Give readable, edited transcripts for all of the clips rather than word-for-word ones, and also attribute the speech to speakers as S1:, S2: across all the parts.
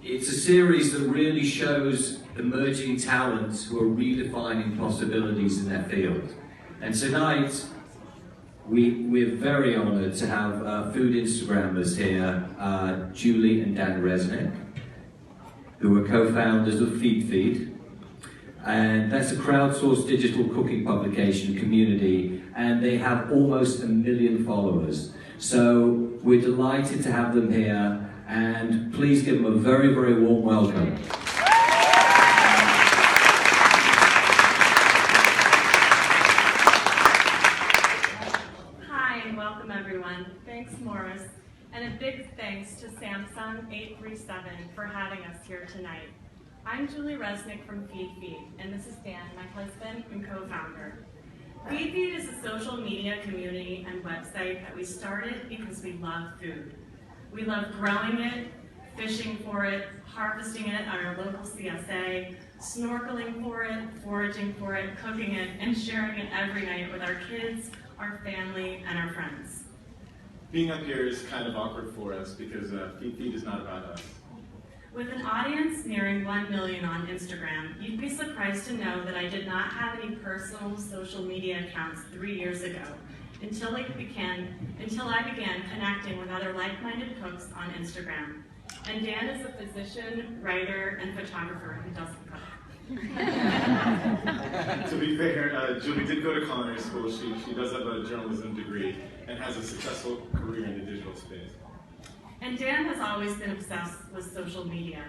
S1: It's a series that really shows emerging talents who are redefining possibilities in their field. And tonight, we're very honoured to have food Instagrammers here, Julie and Dan Resnick, who are co-founders of Feedfeed. And that's a crowdsourced digital cooking publication community, and they have almost 1 million followers. So we're delighted to have them here, and please give them a very, very warm welcome.
S2: Hi, and welcome everyone. Thanks, Morris. And a big thanks to Samsung 837 for having us here tonight. I'm Julie Resnick from Feedfeed, and this is Dan, my husband and co-founder. Feedfeed is a social media community and website that we started because we love food. We love growing it, fishing for it, harvesting it at our local CSA, snorkeling for it, foraging for it, cooking it, and sharing it every night with our kids, our family, and our friends.
S3: Being up here is kind of awkward for us because Feedfeed is not about us.
S2: With an audience nearing 1 million on Instagram, you'd be surprised to know that I did not have any personal social media accounts 3 years ago, until I began connecting with other like-minded cooks on Instagram. And Dan is a physician, writer, and photographer who doesn't cook.
S3: To be fair, Julie did go to culinary school. She does have a journalism degree and has a successful career in the digital space.
S2: And Dan has always been obsessed with social media.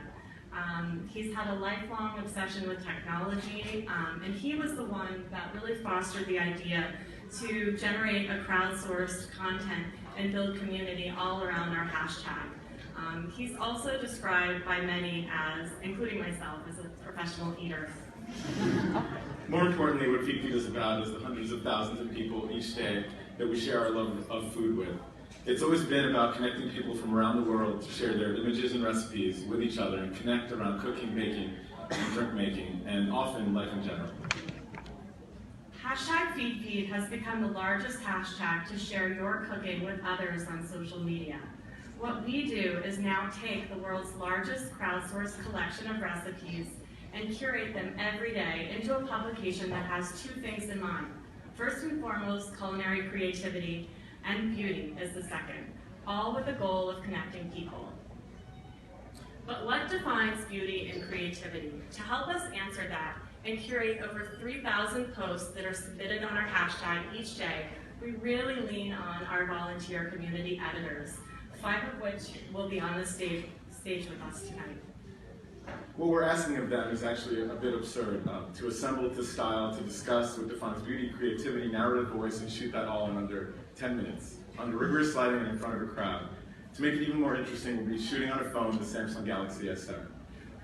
S2: He's had a lifelong obsession with technology, and he was the one that really fostered the idea to generate a crowdsourced content and build community all around our hashtag. He's also described by many as, including myself, as a professional eater.
S3: More importantly, what Feedfeed is about is the hundreds of thousands of people each day that we share our love of food with. It's always been about connecting people from around the world to share their images and recipes with each other and connect around cooking, baking, and drink making, and often life in general.
S2: Hashtag Feedfeed has become the largest hashtag to share your cooking with others on social media. What we do is now take the world's largest crowdsourced collection of recipes and curate them every day into a publication that has two things in mind. First and foremost, culinary creativity, and beauty is the second, all with the goal of connecting people. But what defines beauty and creativity? To help us answer that and curate over 3,000 posts that are submitted on our hashtag each day, we really lean on our volunteer community editors, 5 of which will be on the stage with us tonight.
S3: What we're asking of them is actually a bit absurd, to assemble, to style, to discuss what defines beauty, creativity, narrative voice, and shoot that all in under 10 minutes, under rigorous lighting and in front of a crowd. To make it even more interesting, we'll be shooting on a phone, the Samsung Galaxy S7.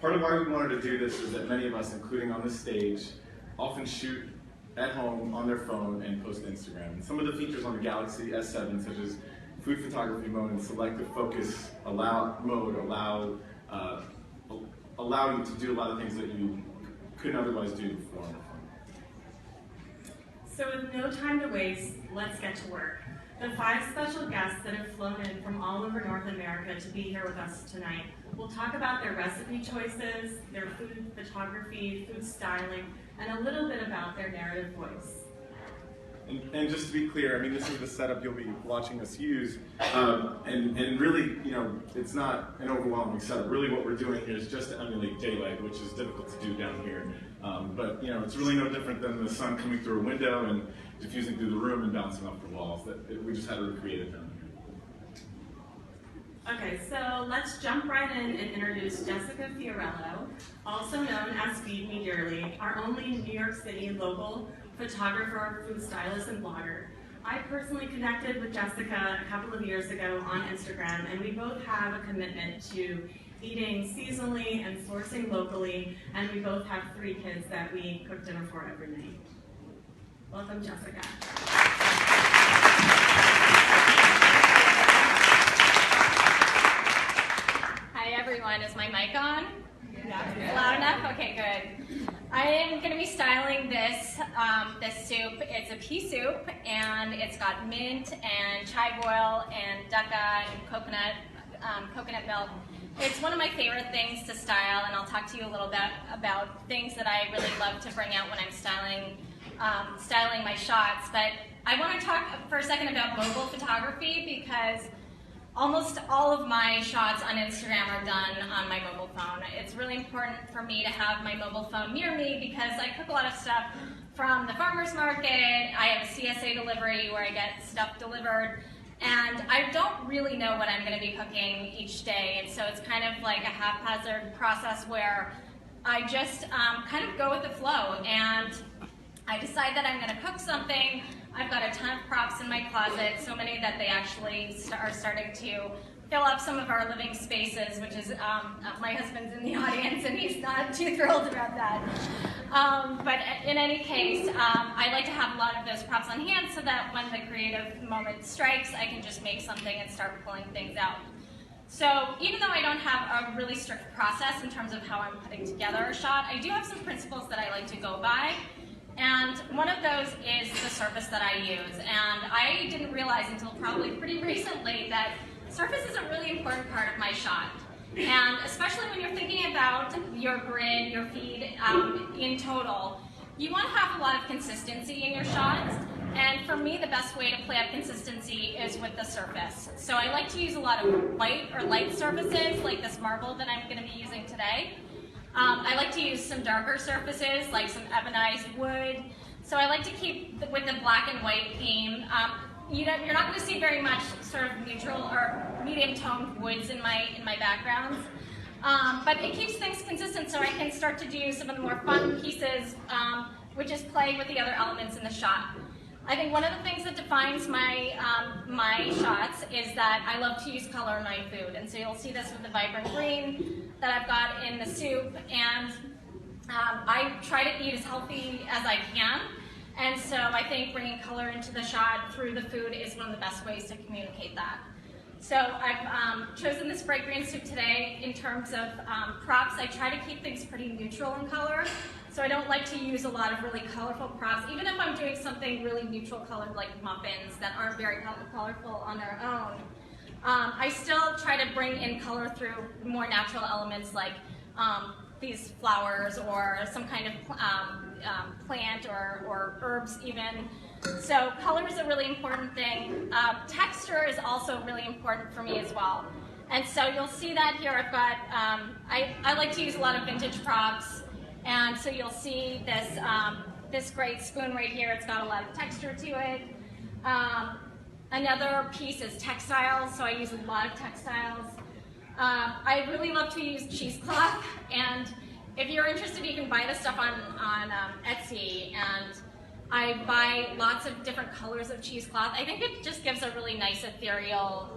S3: Part of why we wanted to do this is that many of us, including on this stage, often shoot at home on their phone and post to Instagram. And some of the features on the Galaxy S7, such as food photography mode and selective focus allow you to do a lot of things that you couldn't otherwise do before on the phone.
S2: So with no time to waste, let's get to work. The 5 special guests that have flown in from all over North America to be here with us tonight will talk about their recipe choices, their food photography, food styling, and a little bit about their narrative voice.
S3: And just to be clear, I mean, this is the setup you'll be watching us use, and really, you know, it's not an overwhelming setup. Really what we're doing here is just to emulate daylight, which is difficult to do down here. But, you know, it's really no different than the sun coming through a window and diffusing through the room and bouncing off the walls. We just had to recreate it down here.
S2: Okay, so let's jump right in and introduce Jessica Fiorello, also known as Feed Me Dearly, our only New York City local photographer, food stylist, and blogger. I personally connected with Jessica a couple of years ago on Instagram, and we both have a commitment to eating seasonally and sourcing locally, and we both have 3 kids that we cook dinner for every night. Welcome, Jessica.
S4: Hi everyone, is my mic on? Yeah. Loud enough? Okay, good. I am going to be styling this soup. It's a pea soup, and it's got mint and chive oil and dukkha and coconut milk. It's one of my favorite things to style, and I'll talk to you a little bit about things that I really love to bring out when I'm styling my shots. But I want to talk for a second about mobile photography, because almost all of my shots on Instagram are done on my mobile phone. It's really important for me to have my mobile phone near me because I cook a lot of stuff from the farmer's market. I have a CSA delivery where I get stuff delivered, and I don't really know what I'm going to be cooking each day, and so it's kind of like a haphazard process where I just kind of go with the flow, and I decide that I'm going to cook something. I've got a ton of props in my closet, so many that they actually are starting to fill up some of our living spaces, which is, my husband's in the audience and he's not too thrilled about that. But in any case, I like to have a lot of those props on hand so that when the creative moment strikes, I can just make something and start pulling things out. So even though I don't have a really strict process in terms of how I'm putting together a shot, I do have some principles that I like to go by. And one of those is the surface that I use. And I didn't realize until probably pretty recently that surface is a really important part of my shot. And especially when you're thinking about your grid, your feed in total, you want to have a lot of consistency in your shots. And for me, the best way to play up consistency is with the surface. So I like to use a lot of white or light surfaces, like this marble that I'm going to be using today. I like to use some darker surfaces, like some ebonized wood. So I like to keep with the black and white theme. You're not going to see very much sort of neutral or medium-toned woods in my backgrounds. But it keeps things consistent, so I can start to do some of the more fun pieces, which is play with the other elements in the shot. I think one of the things that defines my shots is that I love to use color in my food. And so you'll see this with the vibrant green that I've got in the soup. And I try to eat as healthy as I can. And so I think bringing color into the shot through the food is one of the best ways to communicate that. So I've chosen this bright green soup today. In terms of props, I try to keep things pretty neutral in color. So I don't like to use a lot of really colorful props, even if I'm doing something really neutral colored like muffins that aren't very colorful on their own. I still try to bring in color through more natural elements like these flowers or some kind of plant or herbs even. So color is a really important thing. Texture is also really important for me as well. And so you'll see that here I've got, I like to use a lot of vintage props. And so you'll see this, this great spoon right here. It's got a lot of texture to it. Another piece is textiles, so I use a lot of textiles. I really love to use cheesecloth, and if you're interested, you can buy this stuff on Etsy, and I buy lots of different colors of cheesecloth. I think it just gives a really nice ethereal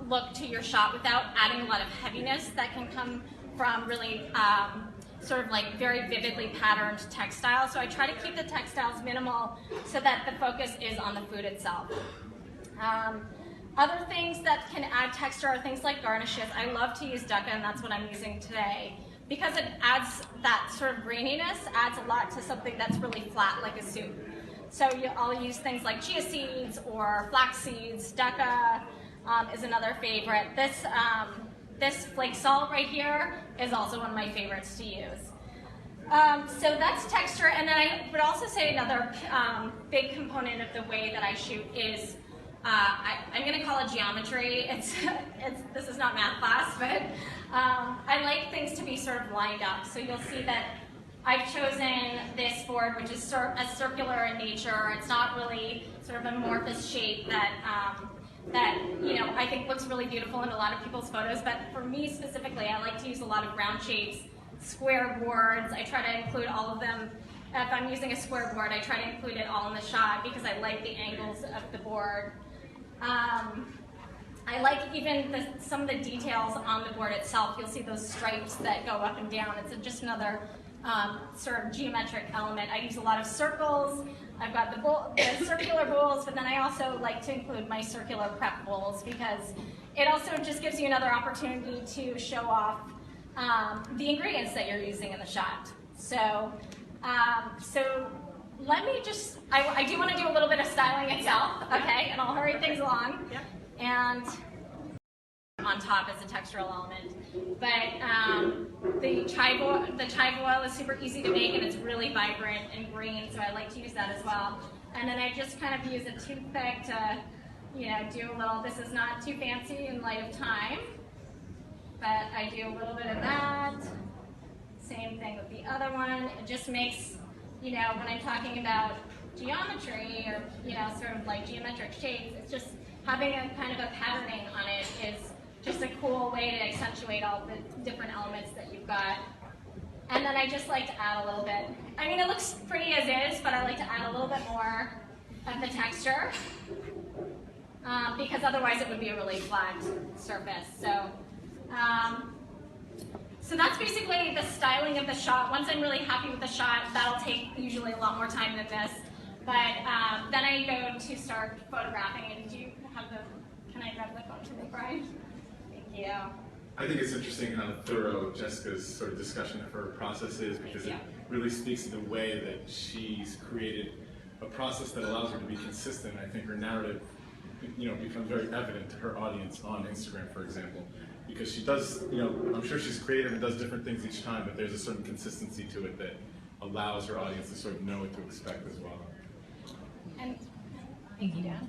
S4: look to your shot without adding a lot of heaviness that can come from really sort of like very vividly patterned textiles. So I try to keep the textiles minimal so that the focus is on the food itself. Other things that can add texture are things like garnishes. I love to use dukkha, and that's what I'm using today, because it adds that sort of graininess, adds a lot to something that's really flat like a soup. So I'll use things like chia seeds or flax seeds. Dukkha is another favorite. This flake salt right here is also one of my favorites to use. So that's texture, and then I would also say another big component of the way that I shoot is, I'm going to call it geometry. This is not math class, but I like things to be sort of lined up. So you'll see that I've chosen this board, which is circular in nature. It's not really sort of an amorphous shape that I think looks really beautiful in a lot of people's photos, but for me specifically, I like to use a lot of round shapes, square boards. I try to include all of them. If I'm using a square board, I try to include it all in the shot because I like the angles of the board. I like even some of the details on the board itself. You'll see those stripes that go up and down. It's just another sort of geometric element. I use a lot of circles. I've got the circular bowls, but then I also like to include my circular prep bowls because it also just gives you another opportunity to show off the ingredients that you're using in the shot. So let me just, I do want to do a little bit of styling itself, okay? And I'll hurry things along. And on top as a textural element. But the chive oil is super easy to make, and it's really vibrant and green, so I like to use that as well. And then I just kind of use a toothpick to, do a little, this is not too fancy in light of time, but I do a little bit of that. Same thing with the other one. It just makes, when I'm talking about geometry or, sort of like geometric shapes, it's just having a kind of a patterning on it is just a cool way to accentuate all the different elements that you've got. And then I just like to add a little bit. I mean, it looks pretty as is, but I like to add a little bit more of the texture because otherwise it would be a really flat surface. So that's basically the styling of the shot. Once I'm really happy with the shot, that'll take usually a lot more time than this. But then I go to start photographing. And do you have can I grab the phone for me, Brian? Thank you.
S3: I think it's interesting how thorough Jessica's sort of discussion of her process is, because it really speaks to the way that she's created a process that allows her to be consistent. I think her narrative, becomes very evident to her audience on Instagram, for example, because she does, I'm sure she's creative and does different things each time, but there's a certain consistency to it that allows her audience to sort of know what to expect as well.
S4: And thank you, Dan.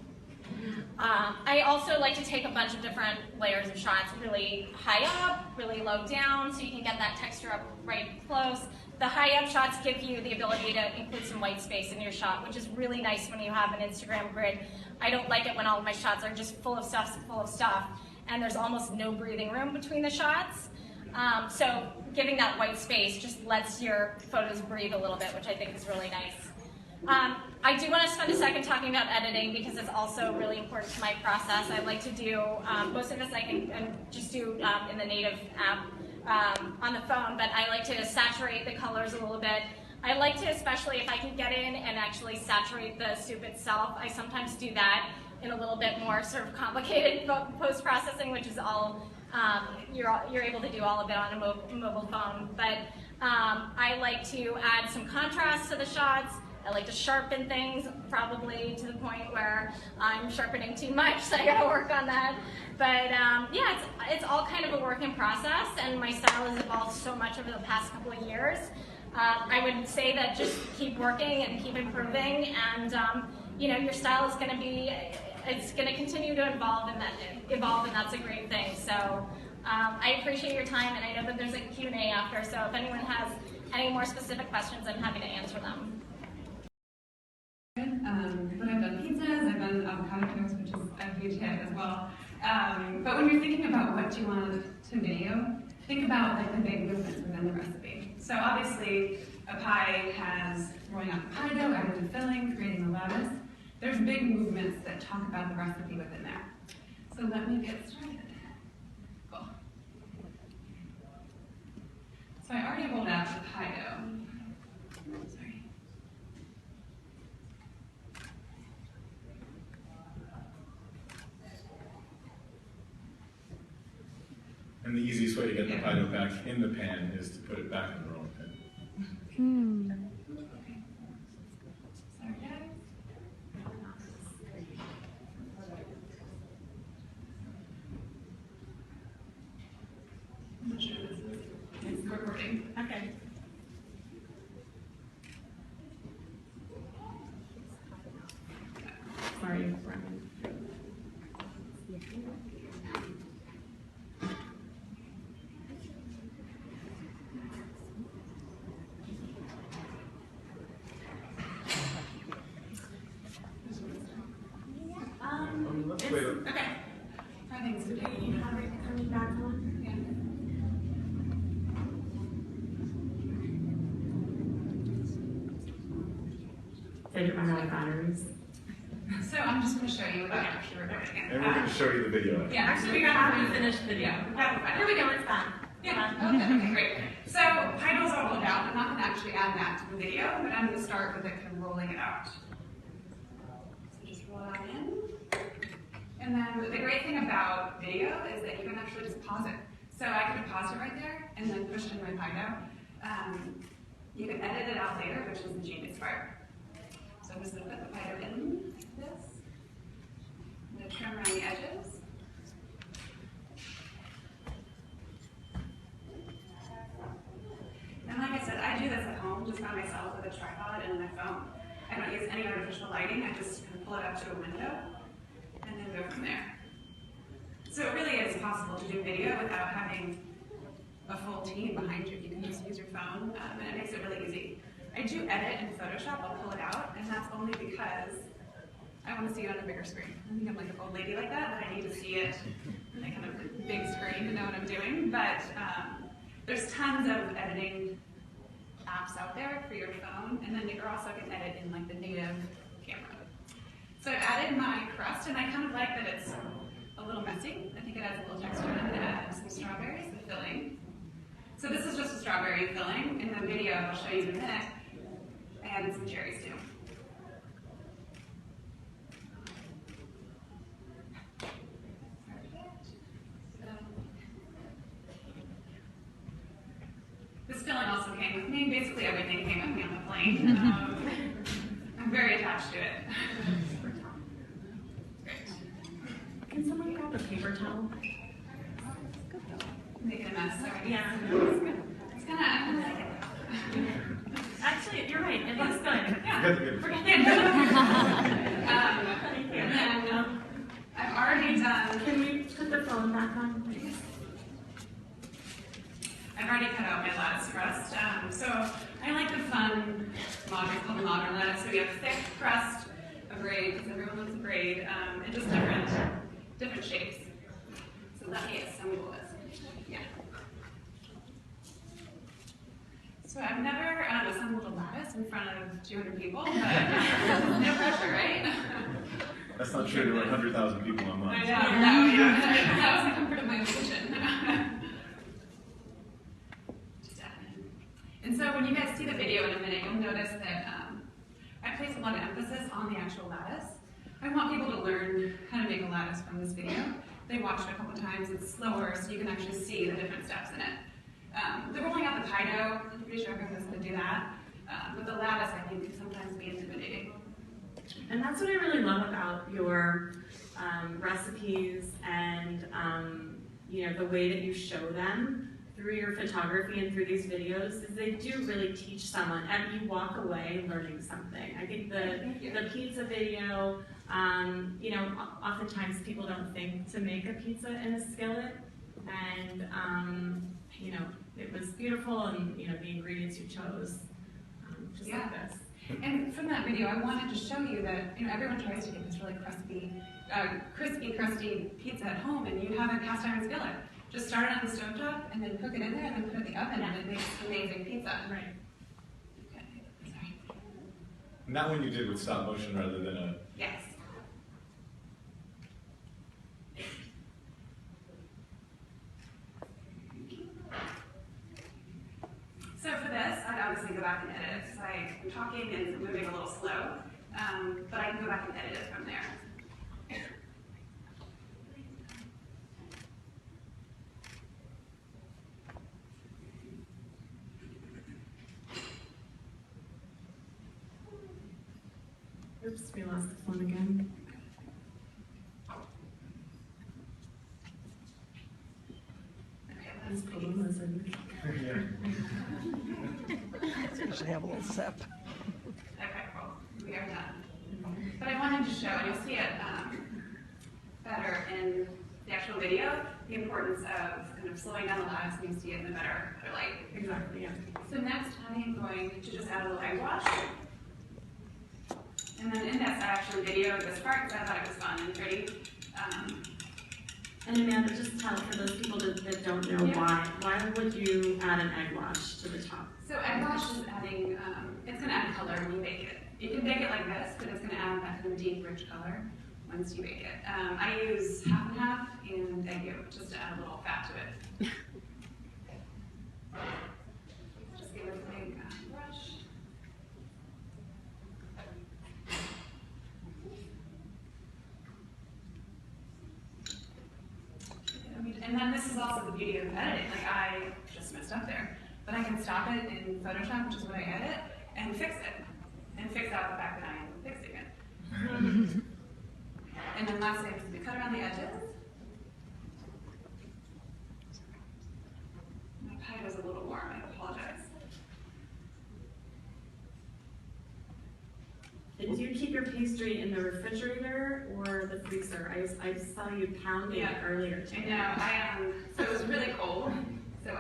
S4: I also like to take a bunch of different layers of shots, really high up, really low down, so you can get that texture up right close. The high up shots give you the ability to include some white space in your shot, which is really nice when you have an Instagram grid. I don't like it when all of my shots are just full of stuff, and there's almost no breathing room between the shots. So giving that white space just lets your photos breathe a little bit, which I think is really nice. I do want to spend a second talking about editing because it's also really important to my process. I like to do, most of this I can just do in the native app on the phone, but I like to saturate the colors a little bit. I like to, especially if I can get in and actually saturate the soup itself, I sometimes do that in a little bit more sort of complicated post-processing, which is all, you're able to do all of it on a mobile phone. But I like to add some contrast to the shots. I like to sharpen things, probably to the point where I'm sharpening too much, so I gotta work on that. But yeah, it's all kind of a work in process, and my style has evolved so much over the past couple of years. I would say that just keep working and keep improving, and your style is gonna be, it's gonna continue to evolve, and that's a great thing. So I appreciate your time, and I know that there's a Q&A after, so if anyone has any more specific questions, I'm happy to answer them.
S5: But I've done pizzas, I've done avocado toast, which is a huge hit as well. But when you're thinking about what you want to video, think about like the big movements within the recipe. So obviously, a pie has rolling out the pie dough, adding the filling, creating the lattice. There's big movements that talk about the recipe within there. So let me get started. Cool. So I already rolled out the pie dough. Sorry.
S3: And the easiest way to get the pie dough back in the pan is to put it back in the rolling pin.
S5: Sorry, guys. I'm not sure this is recording. Okay. Sorry, Brian.
S3: Okay.
S5: I think it's okay.
S2: You have it coming back on?
S5: Yeah.
S2: Did it run out of batteries?
S5: So I'm just going to show you without actually recording it.
S3: And we're going to show you the video.
S5: Yeah,
S2: Actually, we got to finish the video.
S5: Yeah.
S2: Here we go, it's back.
S5: Yeah, okay, great. So pie dough's all rolled out. I'm not going to actually add that to the video, but I'm going to start with it kind of rolling it out. So just roll it out in. And then the great thing about video is that you can actually just pause it. So I could have paused it right there and then pushed in my pie dough. You can edit it out later, which is the genius part. So I'm just going to put the pie dough in this. I'm going to trim around the edges. any artificial lighting, I just kind of pull it up to a window and then go from there. So it really is possible to do video without having a full team behind you. You can just use your phone, and it makes it really easy. I do edit in Photoshop, I'll pull it out, and that's only because I want to see it on a bigger screen. I think I'm like an old lady like that, but I need to see it on a kind of big screen to know what I'm doing. But there's tons of editing apps out there for your phone, and then you also can edit in like the native camera. So I've added my crust, and I kind of like that it's a little messy. I think it adds a little texture. I'm going to add some strawberries, the filling. So this is just a strawberry filling. In the video I'll show you in a minute, I added some cherries too. This filling also came with me. Basically everything came with me on the plane. I'm very attached to it.
S2: Can someone grab a paper towel?
S5: Making a mess, sorry.
S2: Yeah.
S5: It's kind of like it.
S2: Actually, you're right. It looks good.
S5: Yeah.
S3: Forget
S2: Thank you.
S5: And then I've already done.
S2: Can we put the phone back on, please?
S5: I've already cut out my lattice crust. So I like the fun modern, called modern lattice. So we have thick crust, a braid, because everyone loves a braid, and just different shapes. So let me assemble this. Yeah. So I've never assembled a lattice in front of 200 people, but no pressure, right?
S3: That's not true to 100,000 people
S5: I
S3: online.
S5: know, yeah. That was the comfort of my own kitchen. Just add it in. And so when you guys see the video in a minute, you'll notice that I place a lot of emphasis on the actual lattice. I want people to learn how to make a lattice from this video. They watched it a couple times, it's slower, so you can actually see the different steps in it. They're rolling out the pie dough, I'm pretty sure everyone's going to do that. But the lattice, I think, can sometimes be intimidating.
S2: And that's what I really love about your recipes and you know, the way that you show them through your photography and through these videos is they do really teach someone, and you walk away learning something. I think the pizza video, you know, oftentimes people don't think to make a pizza in a skillet, and you know, it was beautiful, and you know, the ingredients you chose, just like this.
S5: And from that video, I wanted to show you that, you know, everyone tries to get this really crispy, crusty pizza at home, and you have a cast iron skillet. Just start it on the stovetop, and then cook it in there, and then put it in the oven, and it makes amazing pizza.
S2: Right.
S5: Okay, sorry.
S3: And that one you did with stop motion rather than a...
S5: Yes. So for this, I'd obviously go back and edit it. So I'm talking and moving a little slow, but I can go back and edit it from there.
S2: Oops, we lost the phone again.
S5: Okay,
S2: Let's
S5: let's
S2: pull the lizard.
S6: Usually have a little sip.
S5: Okay, cool. We are done. But I wanted to show, and you'll see it better in the actual video, the importance of kind of slowing down the lattice, and you see it in the better light.
S2: Exactly, yeah.
S5: So next, I am going to just add a little egg wash. And then in this, I actually videoed this part because I thought it was fun and pretty.
S2: And Amanda, just tell for those people that don't know why would you add an egg wash to the top?
S5: So egg wash is adding, it's going to add color when you bake it. You can bake it like this, but it's going to add that kind of deep, rich color once you bake it. I use half and half and egg yolk just to add a little fat to it. Just give it a big brush. And then this is also the beauty of editing. Like I just messed up there, but I can stop it in Photoshop, which is what I edit, and fix it, and fix out the fact that I am fixing it. And then lastly, I'm just going to cut around the edges. My pie was a little warm. I apologize.
S2: do you keep your pastry in the refrigerator or the freezer? I saw you pounding it earlier
S5: I
S2: today.
S5: know, so it was really cold, so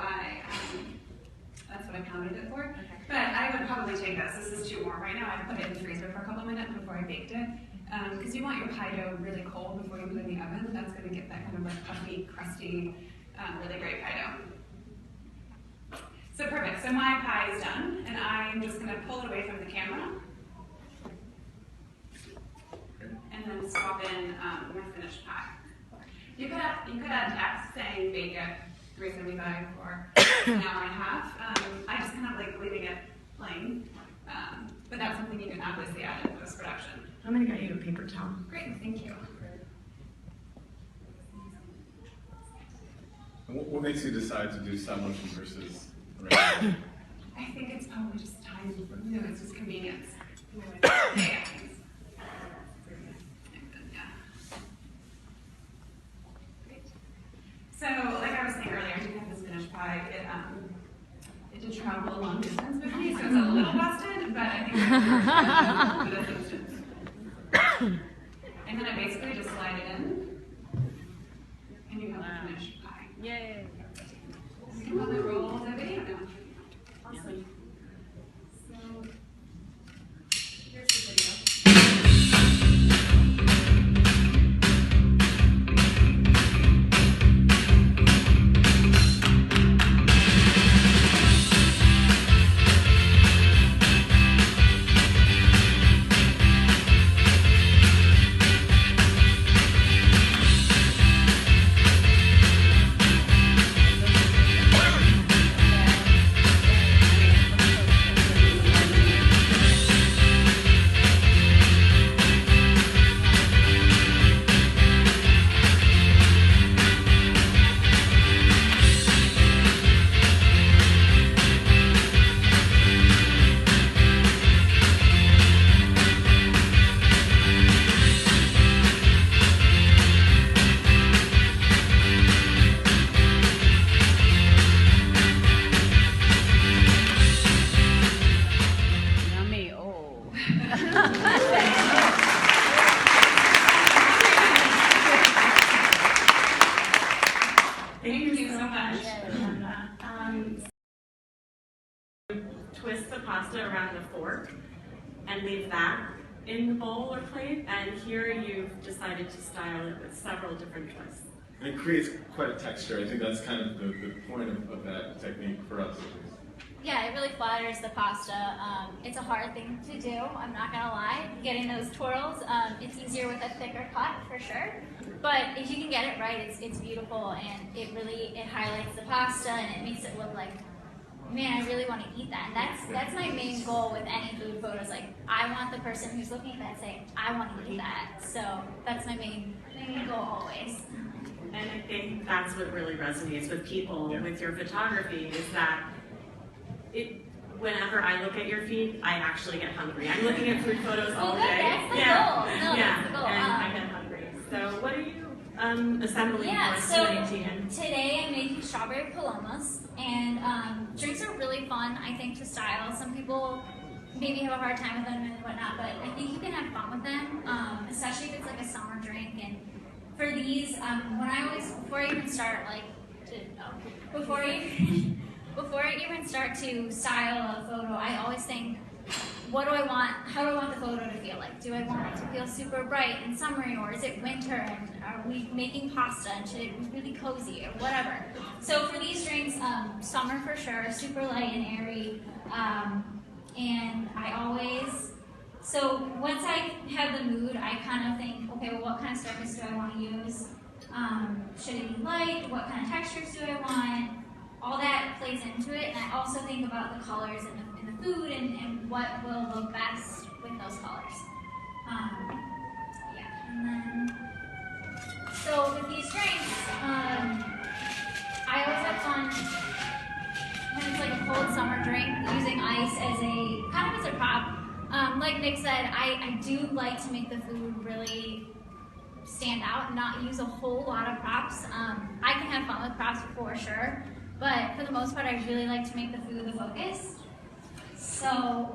S5: that's what I pounded it for.
S2: Okay.
S5: But I would probably take this. This is too warm right now. I put it in the freezer for a couple minutes before I baked it. Because you want your pie dough really cold before you put it in the oven. That's going to get that kind of like puffy, crusty, really great pie dough. So perfect. So my pie is done, and I'm just going to pull it away from the camera. And then swap in my finished pie. You could add text saying bake at 375 for an hour and a half. I just kind of like leaving it plain. But that's something you can obviously add in post-production.
S2: I'm gonna get you a paper towel.
S5: Great, thank you.
S3: And what makes you decide to do stop motion versus regular?
S5: I think it's probably just time. No, it's just convenience. Yeah. So, like I was saying earlier, I do have this finished pie. It did travel a long distance with me, so it's a little busted, but I think it's for this instance. And then I basically just slide it in, and you have a finished pie.
S2: Yay.
S5: You can probably roll the video now.
S2: Awesome. So, here's the video.
S6: Yummy. Oh.
S2: Thank you so much. Twist the pasta around the fork and leave that in the bowl or plate. And here you've decided to style it with several different twists.
S3: And it creates quite a texture. I think that's kind of the point of that technique for us.
S4: Yeah, it really flatters the pasta. It's a hard thing to do, I'm not gonna lie. Getting those twirls, it's easier with a thicker cut for sure. But if you can get it right, it's beautiful, and it highlights the pasta, and it makes it look like, man, I really want to eat that. And that's my main goal with any food photos. Like, I want the person who's looking at that say, I want to eat that. So that's my main goal always.
S2: And I think that's what really resonates with people with your photography is that whenever I look at your feed, I actually get hungry. I'm looking at food photos all
S4: Well,
S2: day.
S4: that's the goal. No,
S2: yeah,
S4: that's the goal.
S2: and I get hungry. So what are you assembling
S4: Yeah,
S2: for us
S4: so
S2: tonight, Tian?
S4: today I'm making strawberry palomas, and drinks are really fun, I think, to style. Some people maybe have a hard time with them and whatnot, but I think you can have fun with them, especially if it's like a summer drink. And for these, before I even start, before I even start to style a photo, I always think, how do I want the photo to feel like? Do I want it to feel super bright and summery, or is it winter and are we making pasta and should it be really cozy or whatever? So for these drinks, summer for sure, super light and airy. And so once I have the mood, I kind of think, okay, well, what kind of surface do I want to use? Should it be light? What kind of textures do I want? All that plays into it, and I also think about the colors in the food and what will look best with those colors. And then, so with these drinks, I always have fun when it's like a cold summer drink, using ice as a prop. Like Nick said, I do like to make the food really stand out and not use a whole lot of props. I can have fun with props for sure. But for the most part, I really like to make the food the focus. So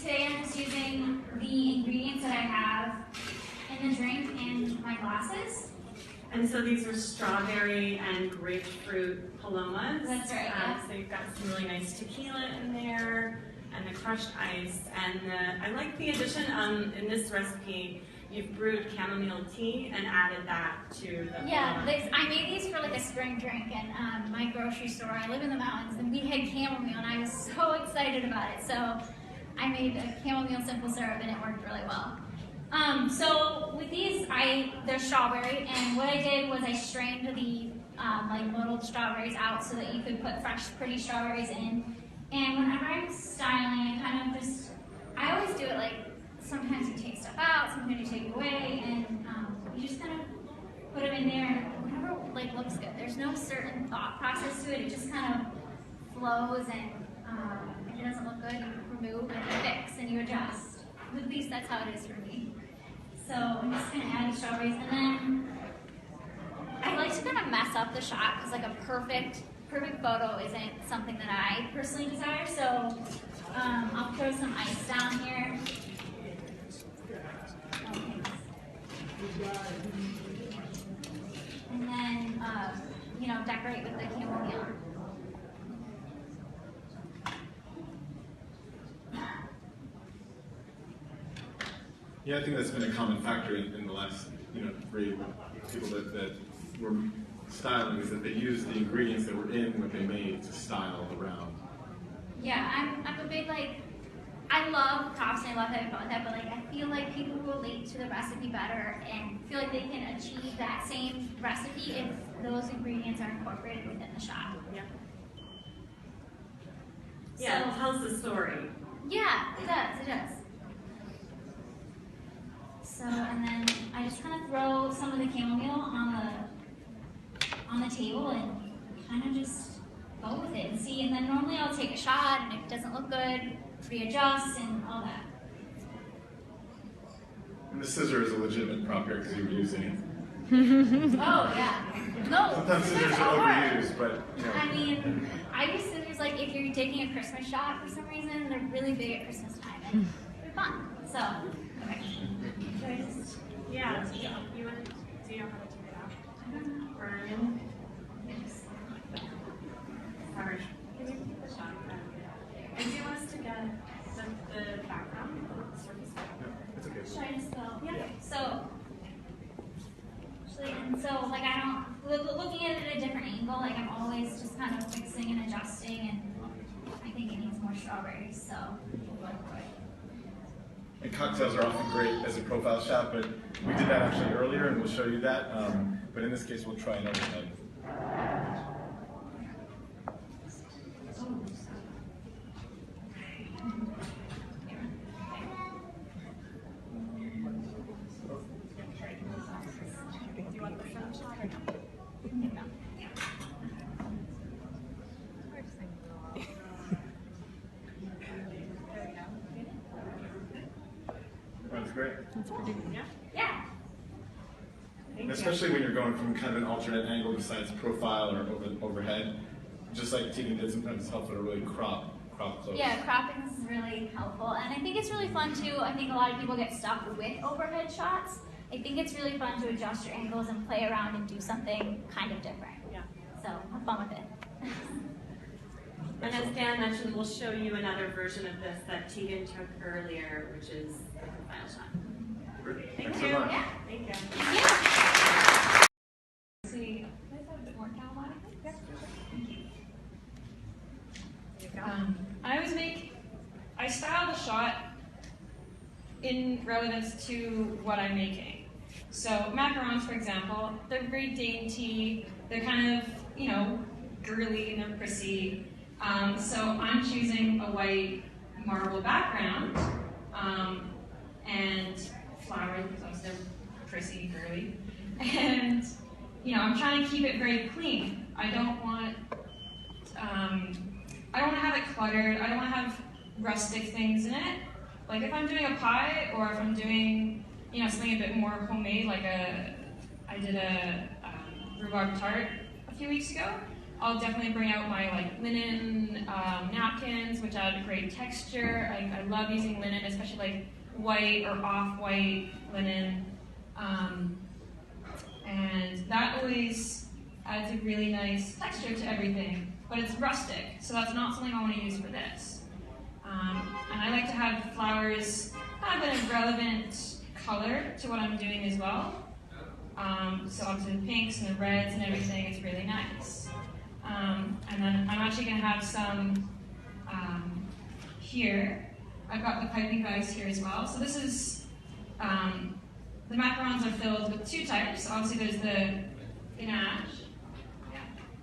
S7: today I'm just using the ingredients that I have in the drink and my glasses.
S2: And so these are strawberry and grapefruit palomas.
S7: That's right, yeah.
S2: So you've got some really nice tequila in there and the crushed ice. And I like the addition in this recipe. You've brewed chamomile tea and added that to the
S7: Yeah, I made these for like a spring drink in my grocery store. I live in the mountains and we had chamomile and I was so excited about it. So I made a chamomile simple syrup and it worked really well. So with these, they're strawberry, and what I did was I strained the like muddled strawberries out so that you could put fresh, pretty strawberries in. And whenever I'm styling, I always do it like, sometimes you take stuff out, sometimes you take it away, and you just kind of put them in there, and whatever like looks good. There's no certain thought process to it. It just kind of flows, and if it doesn't look good, you remove and you fix and you adjust. At least that's how it is for me. So I'm just gonna add the strawberries, and then I like to kind of mess up the shot because like a perfect photo isn't something that I personally desire. So I'll throw some ice down here. And then decorate with the chamomile.
S3: Yeah, I think that's been a common factor in the last, grade with people that were styling, is that they use the ingredients that were in what they made to style around.
S7: Yeah, I'm a big I love props and I love having fun with that, but I feel like people relate to the recipe better and feel like they can achieve that same recipe if those ingredients are incorporated within the shot.
S2: Yeah. Yeah, it tells the story.
S7: Yeah, it does. So, and then I just kind of throw some of the chamomile on the table and kind of just go with it and see. And then normally I'll take a shot, and if it doesn't look good, readjust and all that.
S3: And the scissor is a legitimate prop here because you were using it.
S7: Oh yeah. No.
S3: Sometimes scissors are overused, but
S7: I mean, I use scissors like if you're taking a Christmas shot for some reason. They're really big at Christmas time and they're fun. So, okay. Should I just?
S2: Yeah. Do you know how to take it out? Brian? Sorry. Can you keep the shot? And do you want us to get the background?
S3: it's okay.
S7: Should I just go?
S2: Yeah.
S7: So, actually, and so I don't, looking at it at a different angle, I'm always just kind of fixing and adjusting, and I think it needs more strawberries, so we'll go for it.
S3: And cocktails are often great as a profile shot, but we did that actually earlier, and we'll show you that. But in this case, we'll try another one. That's great.
S6: That's pretty good.
S7: Yeah.
S3: And especially when you're going from kind of an alternate angle besides profile or overhead, just like Tegan did, sometimes it's helpful to really crop close.
S7: Yeah, cropping is really helpful, and I think it's really fun too. I think a lot of people get stuck with overhead shots. I think it's really fun to adjust your angles and play around and do something kind of different.
S2: Yeah.
S7: So have fun with it.
S2: And as Dan mentioned, we'll show you another version of this that Tegan took earlier, which is the profile shot.
S3: Great.
S2: Thank
S3: Thanks
S2: you.
S3: so much.
S7: Yeah.
S2: Thank you.
S7: Yeah.
S5: See, can I have a bit more cow on it?
S8: I style the shot in relevance to what I'm making. So macarons, for example, they're very dainty, they're kind of, girly and they're prissy. So I'm choosing a white marble background and flowers, because they're prissy, girly. And, I'm trying to keep it very clean. I don't want to have it cluttered. I don't want to have rustic things in it. Like if I'm doing a pie or if I'm doing, something a bit more homemade, I did a rhubarb tart a few weeks ago. I'll definitely bring out my linen napkins, which add great texture. I love using linen, especially white or off-white linen. And that always adds a really nice texture to everything. But it's rustic, so that's not something I want to use for this. And I like to have the flowers kind of in a relevant color to what I'm doing as well. So obviously the pinks and the reds and everything, it's really nice. And then I'm actually going to have some here. I've got the piping bags here as well. So this is, the macarons are filled with two types. Obviously there's the ganache.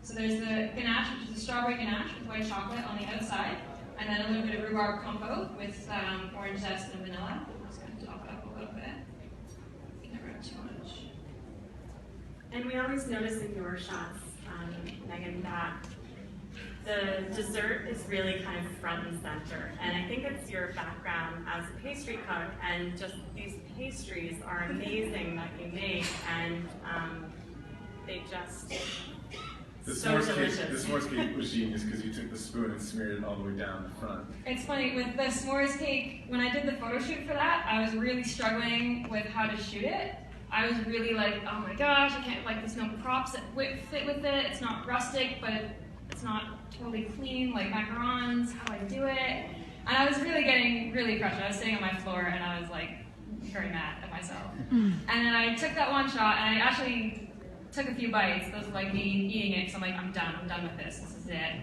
S8: So there's the ganache, which is the strawberry ganache with white chocolate on the outside, and then a little bit of rhubarb compote with orange zest and vanilla. I'm just going to top it up a little bit. Never have too much.
S2: And we always notice in your shots, Megan, that the dessert is really kind of front and center. And I think it's your background as a pastry cook, and just these pastries are amazing that you make, and they just...
S3: The
S2: so
S3: s'mores cake was genius because you took the spoon and smeared it all the way down the front.
S8: It's funny, with the s'mores cake, when I did the photo shoot for that, I was really struggling with how to shoot it. I was really like, oh my gosh, I can't, there's no props that fit with it. It's not rustic, but it's not totally clean, like macarons, how do I do it? And I was really getting really frustrated. I was sitting on my floor and I was very mad at myself. And then I took that one shot and I actually took a few bites. Those were me eating it, because I'm done with this. This is it.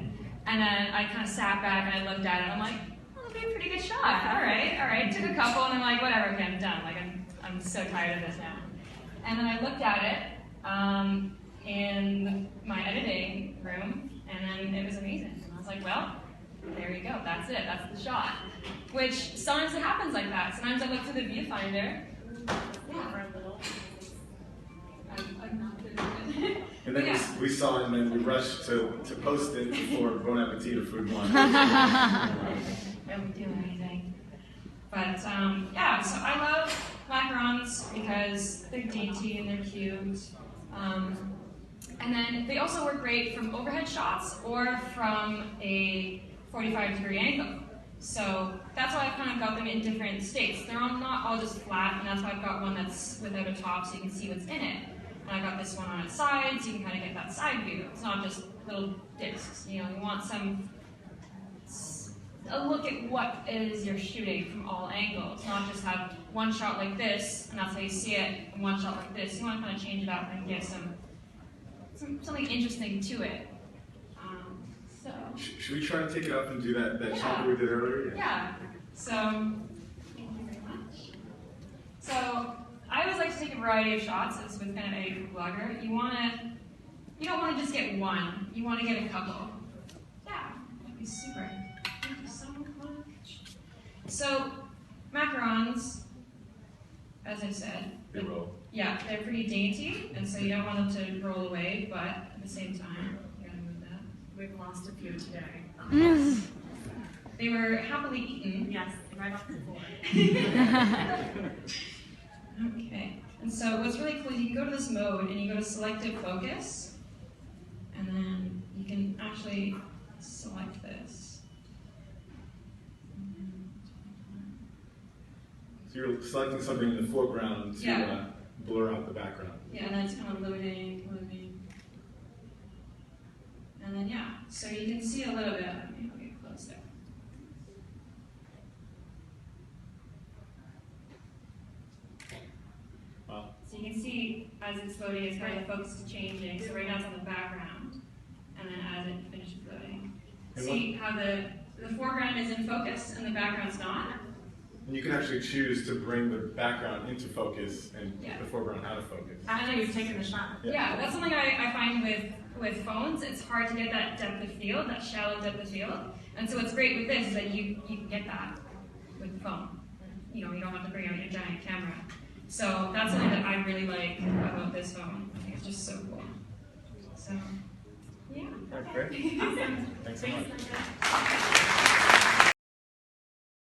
S8: And then I kind of sat back and I looked at it and I'm like, oh, that'd be a pretty good shot. All right. Took a couple and I'm like, whatever, okay, I'm done. I'm so tired of this now. And then I looked at it in my editing room, and then it was amazing. And I was like, well, there you go. That's it. That's the shot. Which sometimes it happens like that. Sometimes I look through the viewfinder. Yeah.
S3: And then we saw it, and then we rushed to post it before Bon Appetit or Food One.
S8: Don't do anything. But yeah, so I love macarons because they're dainty and they're cute. And then they also work great from overhead shots or from a 45-degree angle. So that's why I've kind of got them in different states. They're not all just flat, and that's why I've got one that's without a top so you can see what's in it. And I got this one on its side, so you can kind of get that side view. It's not just little discs. You want a look at what it is you're shooting from all angles. Not just have one shot like this, and that's how you see it, and one shot like this. You want to kind of change it up and give something interesting to it. So.
S3: Should we try to take it up and do that shot that we did earlier?
S8: Yeah. So, thank you very much. So, I always like to take a variety of shots as with kind of a food blogger. You don't want to just get one. You want to get a couple. Yeah, that'd be super. Thank you so much. So, macarons, as I said,
S3: They roll.
S8: Yeah, they're pretty dainty, and so you don't want them to roll away, but at the same time, you gotta move that.
S2: We've lost a few today.
S8: They were happily eaten.
S2: Yes, right off the floor.
S8: Okay, and so what's really cool is you can go to this mode and you go to selective focus, and then you can actually select this.
S3: So you're selecting something in the foreground to blur out the background.
S8: Yeah, and then it's kind of loading. And then so you can see a little bit. Let me get closer.
S3: Wow.
S8: So you can see as it's loading, it's kind of the focus is changing. So right now it's on the background, and then as it finishes loading, see how the foreground is in focus and the background's not.
S3: And you can actually choose to bring the background into focus and the foreground out of focus.
S2: After you've taken the shot.
S8: Yeah, that's something I find with phones. It's hard to get that depth of field, that shallow depth of field. And so what's great with this is that you can get that with the phone. You don't have to bring out your giant camera. So that's something that I really like about this phone. I think it's just so cool. So, yeah.
S3: Okay.
S2: Awesome.
S3: Thanks so much.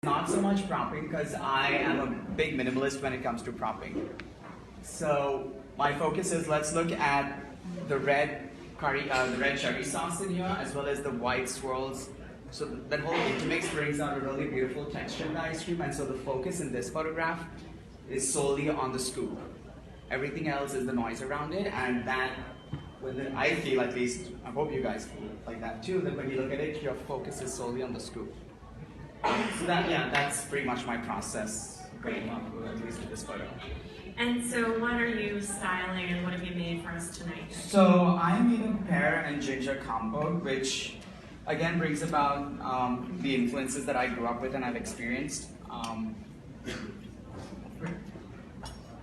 S9: Not so much propping, because I am a big minimalist when it comes to propping. So my focus is, let's look at the red the red cherry sauce in here, as well as the white swirls. So that whole intermix brings out a really beautiful texture in the ice cream, and so the focus in this photograph is solely on the scoop. Everything else is the noise around it, and that, I feel at least, I hope you guys feel like that too, that when you look at it, your focus is solely on the scoop. So that's pretty much my process going up, at least with this photo.
S2: And so what are you styling and what have you made for us tonight?
S9: So I made a pear and ginger compote, which again brings about the influences that I grew up with and I've experienced.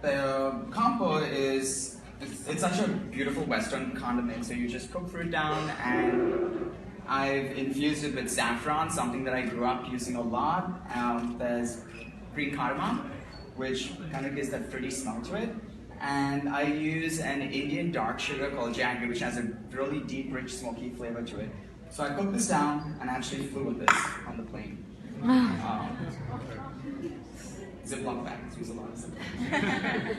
S9: The compote it's such a beautiful Western condiment. So you just cook fruit down, and I've infused it with saffron, something that I grew up using a lot. There's green cardamom, which kind of gives that fruity smell to it. And I use an Indian dark sugar called jaggery, which has a really deep, rich, smoky flavor to it. So I cooked this down and actually flew with this on the plane. Ziploc bags, use a lot of Ziploc.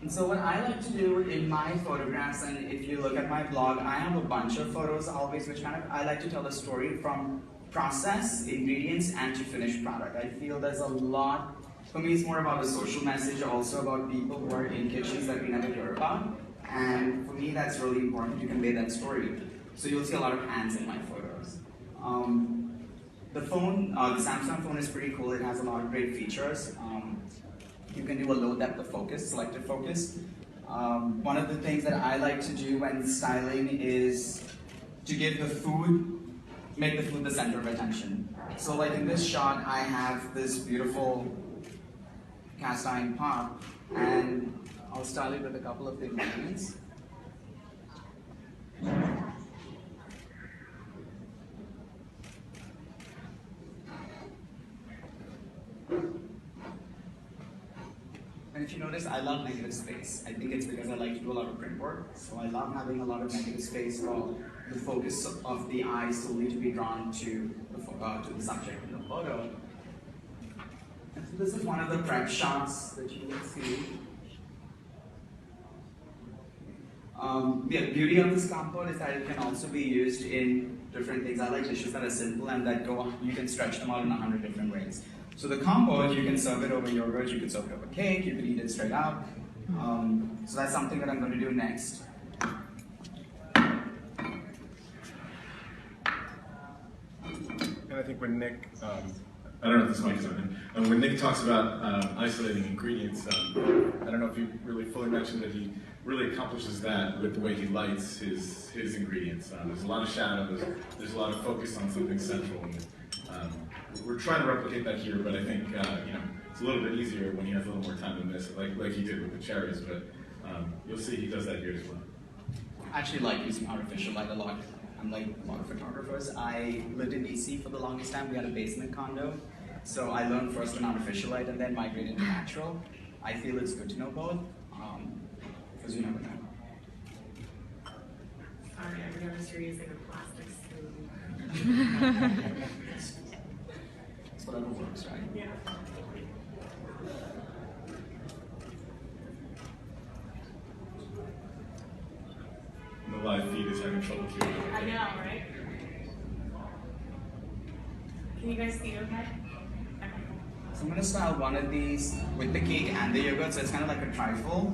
S9: And so what I like to do in my photographs, and if you look at my blog, I have a bunch of photos always, which I like to tell the story from process, ingredients, and to finished product. I feel there's a lot, for me it's more about the social message, also about people who are in kitchens that we never hear about. And for me that's really important to convey that story. So you'll see a lot of hands in my photos. The Samsung phone is pretty cool. It has a lot of great features. You can do a low depth of focus, selective focus. One of the things that I like to do when styling is to give the food, make the food the center of attention. So like in this shot, I have this beautiful cast iron pot, and I'll style it with a couple of the ingredients. And if you notice, I love negative space. I think it's because I like to do a lot of print work. So I love having a lot of negative space for the focus of the eye solely to be drawn to the subject in the photo. And so this is one of the prep shots that you will see. The beauty of this compote is that it can also be used in different things. I like dishes that are simple and that you can stretch them out in 100 different ways. So the compote, you can serve it over yogurt, you can serve it over cake, you can eat it straight out. So that's something that I'm going to do next.
S3: And I think when Nick, I don't know if this mic is on, when Nick talks about isolating ingredients, I don't know if you really fully mentioned that he really accomplishes that with the way he lights his ingredients. There's a lot of shadows, there's a lot of focus on something central. And, we're trying to replicate that here, but I think it's a little bit easier when he has a little more time to miss it, like he did with the cherries. But you'll see he does that here as well.
S9: I actually like using artificial light a lot. Unlike a lot of photographers, I lived in DC for the longest time. We had a basement condo, so I learned first on artificial light and then migrated to natural. I feel it's good to know both, because you never know.
S2: Sorry, I noticed you're using a plastic spoon.
S9: It's whatever works, right?
S2: Yeah.
S3: And the live feed is having trouble too.
S2: I know, right? Can you guys see okay?
S9: So I'm going to style one of these with the cake and the yogurt, so it's kind of like a trifle.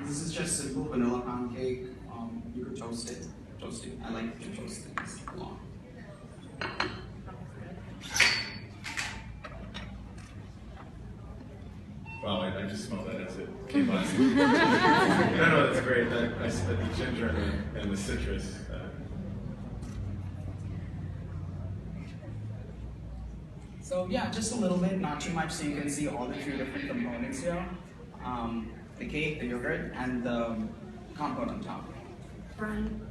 S9: This is just simple vanilla pound cake. You could toast it. I like to toast things a lot.
S3: Wow, I just smelled that as it came by. No, that's great. I said the ginger and the citrus.
S9: So yeah, just a little bit, not too much, so you can see all the three different components here. The cake, the yogurt, and the compote on top.
S2: Brian.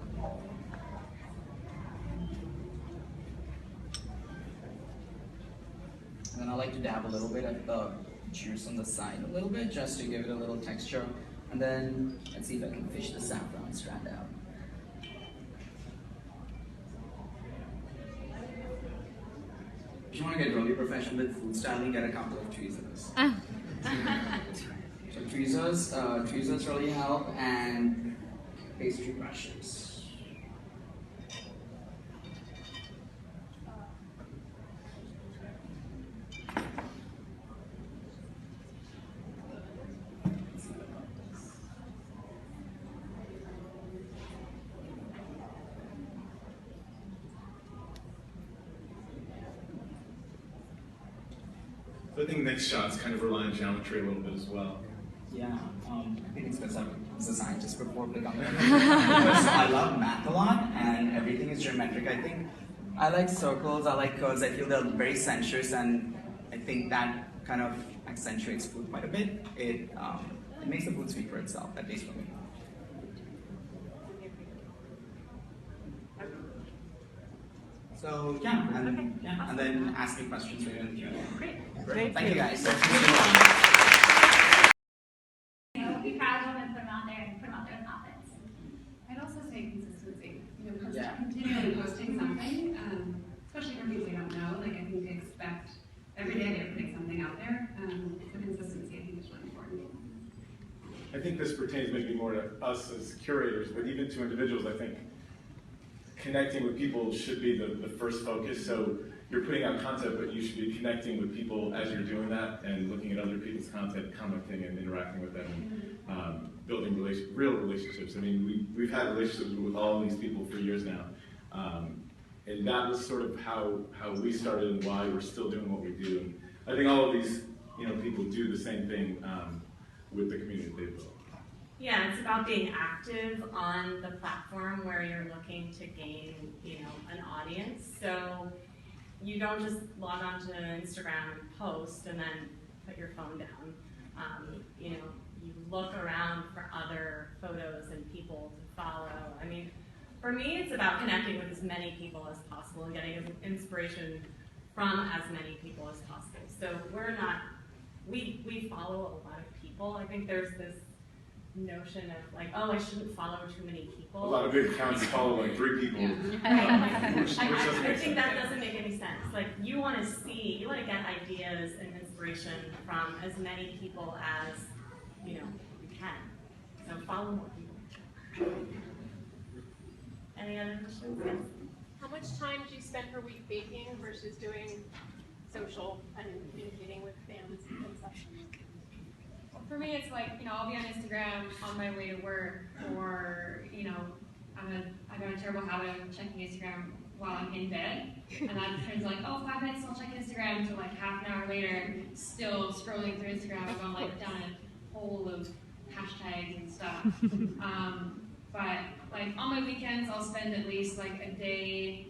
S9: And then I like to dab a little bit of the juice on the side a little bit, just to give it a little texture. And then, let's see if I can fish the saffron strand out. If you want to get really professional with food styling, get a couple of tweezers. So tweezers really help, and pastry brushes.
S3: So I think next shots kind of rely on geometry a little bit as well.
S9: Yeah, I think it's because I was a scientist before becoming because I love math a lot, and everything is geometric. I think I like circles, I like curves. I feel they're very sensuous, and I think that kind of accentuates food quite a bit. It makes the food speak for itself, at least for me. So yeah, and then ask me questions later in the Q&A. Great. Thank you guys.
S7: Be proud of them and put them out there and put them out there with confidence.
S5: I'd also say consistency. Continually posting something, especially for people you don't know. Like I think they expect every day they're putting something out there. So consistency, I think, is really important.
S3: I think this pertains maybe more to us as curators, but even to individuals, I think connecting with people should be the first focus. So you're putting out content, but you should be connecting with people as you're doing that and looking at other people's content, commenting and interacting with them, and building real relationships. I mean, we've had relationships with all these people for years now. And that was sort of how we started and why we're still doing what we do. And I think all of these people do the same thing with the community they built.
S2: Yeah, it's about being active on the platform where you're looking to gain, an audience. So you don't just log on to Instagram and post and then put your phone down. You look around for other photos and people to follow. I mean, for me, it's about connecting with as many people as possible and getting inspiration from as many people as possible. So we follow a lot of people. I think there's this notion of like, oh, I shouldn't follow too many people.
S3: A lot of big accounts follow like 3 people.
S2: I think that doesn't make any sense. Like you want to get ideas and inspiration from as many people as you can. So follow more people. Any other questions? Yes.
S10: How much time do you spend per week baking versus doing social and communicating with fans and such?
S8: For me, it's like, I'll be on Instagram on my way to work, or, I got a terrible habit of checking Instagram while I'm in bed, and that turns like, 5 minutes, I'll check Instagram, until like half an hour later, still scrolling through Instagram, I've gone like down a hole of hashtags and stuff. But like on my weekends, I'll spend at least like a day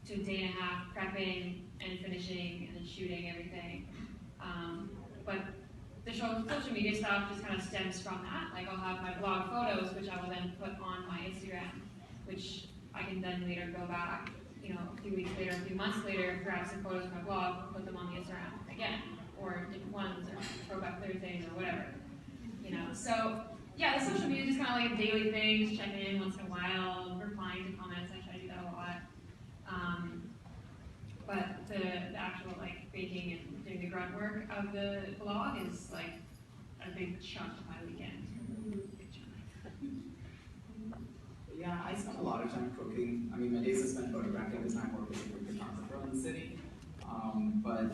S8: to a day and a half prepping and finishing and then shooting everything. But the social media stuff just kind of stems from that. Like I'll have my blog photos, which I will then put on my Instagram, which I can then later go back, a few weeks later, a few months later, grab some photos from my blog, put them on the Instagram again, or different ones, or Throwback Thursdays, or whatever. So yeah, the social media is just kind of like a daily thing, just checking in once in a while, replying to comments. I try to do that a lot. But the actual like baking and doing the grunt work of the blog is like a big chunk of my weekend.
S9: Yeah, I spend a lot of time cooking. I mean, my days are spent photographing because I work as a food photographer in the city. But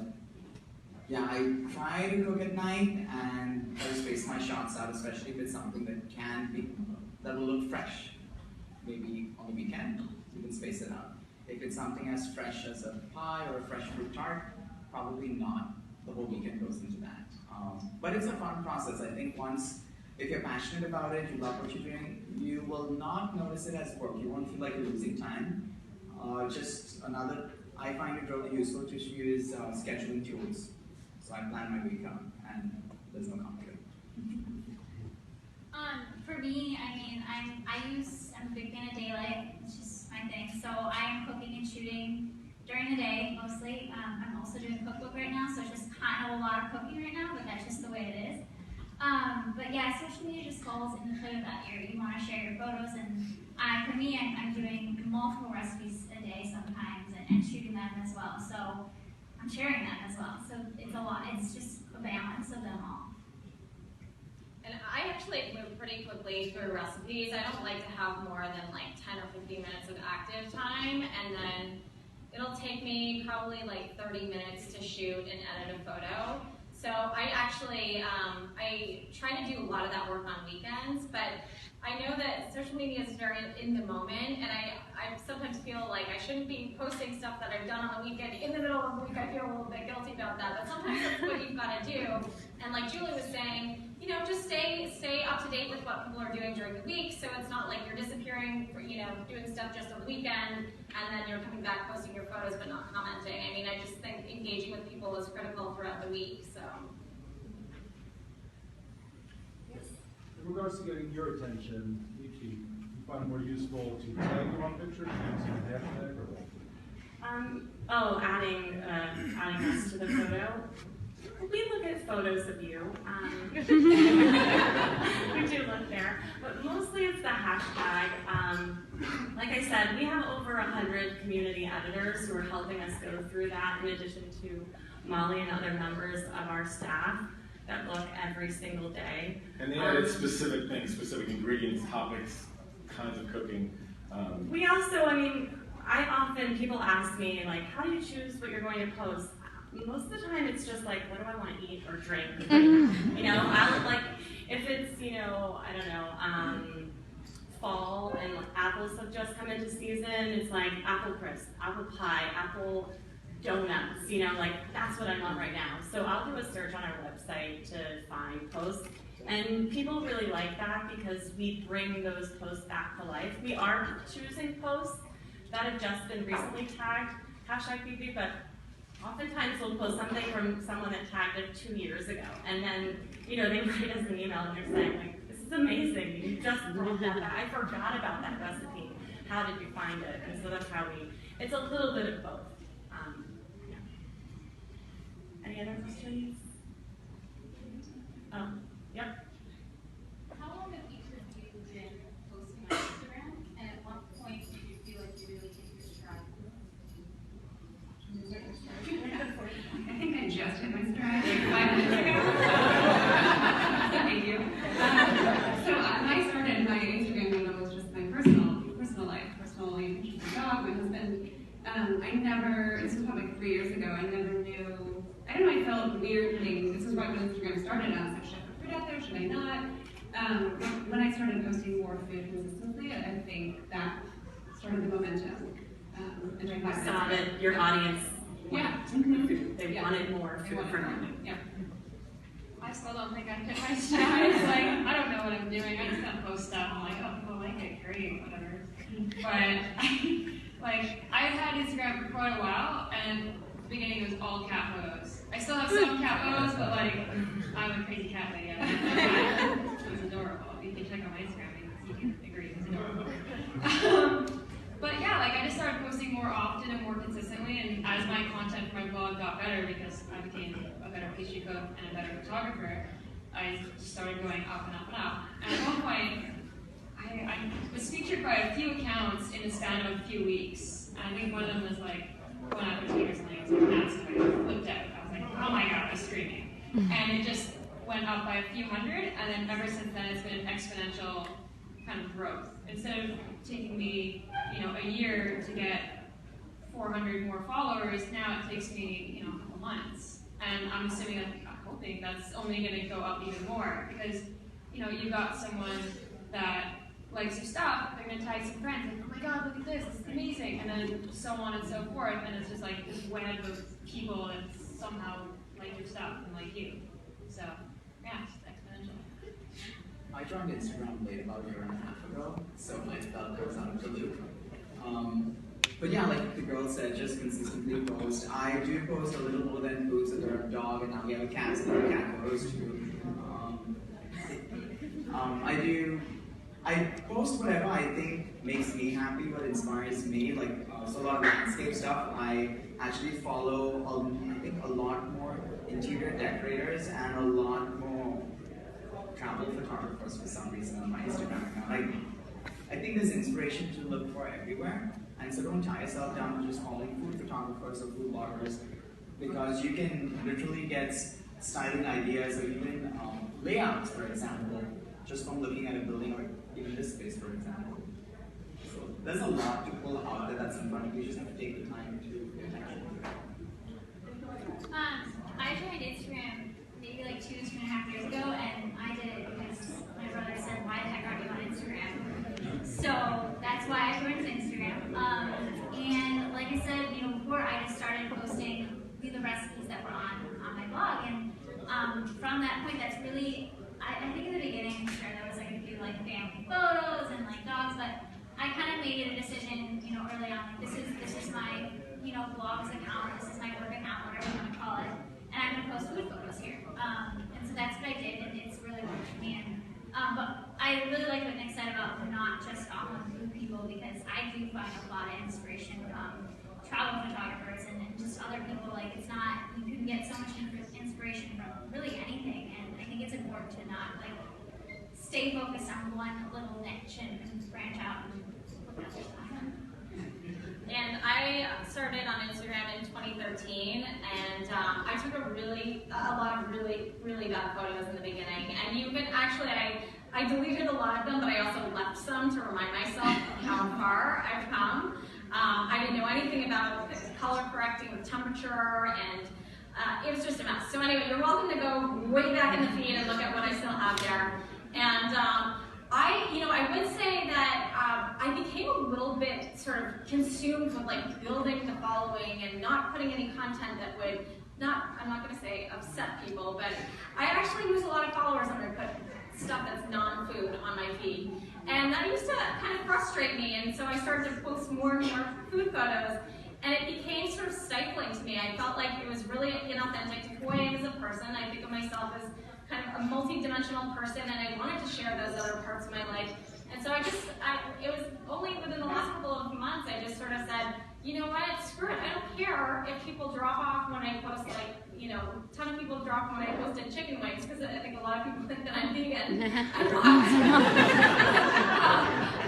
S9: yeah, I try to cook at night and I space my shots out, especially if it's something that will look fresh. Maybe on the weekend, you can space it out. If it's something as fresh as a pie or a fresh fruit tart, probably not. The whole weekend goes into that. But it's a fun process. I think if you're passionate about it, you love what you're doing, you will not notice it as work. You won't feel like you're losing time. I find it really useful to use scheduling tools. So I plan my week out, and there's no conflict.
S7: For me, I'm a big fan of daylight. It's just my thing. So I'm cooking and shooting during the day mostly. I'm also doing a cookbook right now, so it's just kind of a lot of cooking right now, but that's just the way it is. But yeah, social media just falls in the foot that you want to share your photos, and for me, I'm doing multiple recipes a day sometimes and shooting them as well. So I'm sharing them as well. So it's a lot. It's just a balance of them all.
S4: pretty quickly through recipes. I don't like to have more than like 10 or 15 minutes of active time, and then it'll take me probably like 30 minutes to shoot and edit a photo. So I actually, I try to do a lot of that work on weekends, but I know that social media is very in the moment, and I sometimes feel like I shouldn't be posting stuff that I've done on the weekend in the middle of the week. I feel a little bit guilty about that, but sometimes that's what you've got to do. And like Julie was saying, you know, just stay up to date with what people are doing during the week, so it's not like you're disappearing, for, you know, doing stuff just on the weekend, and then you're coming back posting your photos but not commenting. I mean, I just think engaging with people is critical throughout the week, so.
S11: In regards to getting your attention, do you find it more useful to tag the wrong picture, using a hashtag, or what?
S2: Adding us to the photo. We look at photos of you. We do look there, but mostly it's the hashtag. Like I said, we have over 100 community editors who are helping us go through that, in addition to Molly and other members of our staff that look every single day.
S3: And they added specific things, specific ingredients, topics, kinds of cooking.
S2: We also, people ask me, like, how do you choose what you're going to post? Most of the time it's just like, what do I want to eat or drink? You know, I like, if it's, you know, I don't know, fall and apples have just come into season, it's like apple crisp, apple pie, apple donuts, you know, like that's what I want right now. So I'll do a search on our website to find posts. And people really like that because we bring those posts back to life. We are choosing posts that have just been recently tagged, #Feedfeed, but oftentimes we'll post something from someone that tagged it 2 years ago. And then, you know, they write us an email and they're saying, like, this is amazing, you just brought that back. I forgot about that recipe. How did you find it? And so that's how it's a little bit of both. Yeah. Any other questions? Yep.
S7: How long have each of you been posting on Instagram, and at what point did you feel like you really hit your stride?
S5: I think I just hit my stride like 5 minutes ago. Thank you. So I started my Instagram when it was just my personal life, personally pictures of my dog, my husband. This was probably 3 years ago, I never knew, I don't know, I felt weird putting, this is right when Instagram started, I was like, should I put food out there, should I not? When I started posting more food consistently, I think that started the momentum. And I
S2: saw that your audience they
S5: yeah.
S2: wanted more food for them.
S5: Yeah.
S8: I still don't think I hit my stride. It's like, I don't know what I'm doing. I just don't post stuff. I'm like, oh, people like it, great, whatever. But I've had Instagram for quite a while, and at the beginning it was all cat photos. I still have some cat photos, but like, I'm a crazy cat lady. It was adorable. You can check out my Instagram, you can agree, it's adorable. But yeah, like I just started posting more often and more consistently, and as my content for my blog got better because I became a better pastry cook and a better photographer, I started going up and up and up. And at one point, I was featured by a few accounts in the span of a few weeks. And I think one of them was like going out for tweet or something. It was like massive. I flipped out. I was like, oh my god, I was screaming. And it just went up by a few hundred, and then ever since then it's been exponential kind of growth. Instead of taking me, you know, a year to get 400 more followers, now it takes me, you know, a couple months. And I'm assuming, I'm hoping that's only going to go up even more because, you know, you got someone that likes your stuff, they're going to tag some friends, like, oh my god, look at this, it's amazing, and then so on and so forth, and it's just like this web of people that somehow like your stuff and like you. So, yeah, it's exponential.
S9: I joined Instagram late about a year and a half ago, so I felt I was out of the loop. But yeah, like the girl said, just consistently post. I do post a little more than food, so there are a dog, and now we have a cat, so there are cat photos too. I post whatever I think makes me happy, what inspires me. Like, so a lot of landscape stuff. I actually follow, I think, a lot more interior decorators and a lot more travel photographers for some reason on my Instagram account. I think there's inspiration to look for everywhere, and so don't tie yourself down to just following food photographers or food bloggers, because you can literally get styling ideas or even layouts, for example, just from looking at a building or even this space, for example. So there's a lot to pull out there that's in front of you. You just have to take the time to pay attention.
S7: I joined Instagram maybe like 2.5 years ago, and I did it because my brother said, "Why the heck aren't you on Instagram?" So that's why I joined Instagram. And like I said, before I just started posting the recipes that were on my blog, and from that point, that's really, I think in the beginning, sure, there was like a few like family photos and like dogs, but I kind of made it a decision, early on, like this is my, blogs account, this is my work account, whatever you want to call it, and I'm gonna post food photos here. And so that's what I did, and it's really worked for me. And but I really like what Nick said about not just following food people, because I do find a lot of inspiration from travel photographers and just other people. Like, it's not, you can get so much inspiration from really anything, and I think it's important to not like stay focused on one little niche and branch out and look at other stuff.
S4: And I started on Instagram in 2013, and I took a lot of really bad photos in the beginning. And you can actually, I deleted a lot of them, but I also left some to remind myself of how far I've come. I didn't know anything about color correcting with temperature, and it was just a mess. So anyway, you're welcome to go way back in the feed and look at what I still have there. And I would say that I became a little bit sort of consumed with like building the following and not putting any content that would I'm not going to say upset people, but I actually use a lot of followers when I put stuff that's non-food on my feed. And that used to kind of frustrate me, and so I started to post more and more food photos, and it became sort of stifling to me. I felt like it was really inauthentic to who I am as a person. I think of myself as kind of a multi-dimensional person, and I wanted to share those other parts of my life. And so it was only within the last couple of months I just sort of said, you know what, screw it. I don't care if people drop off when I post, like, a ton of people drop when I posted chicken wings, because I think a lot of people think that I'm vegan. I'm not.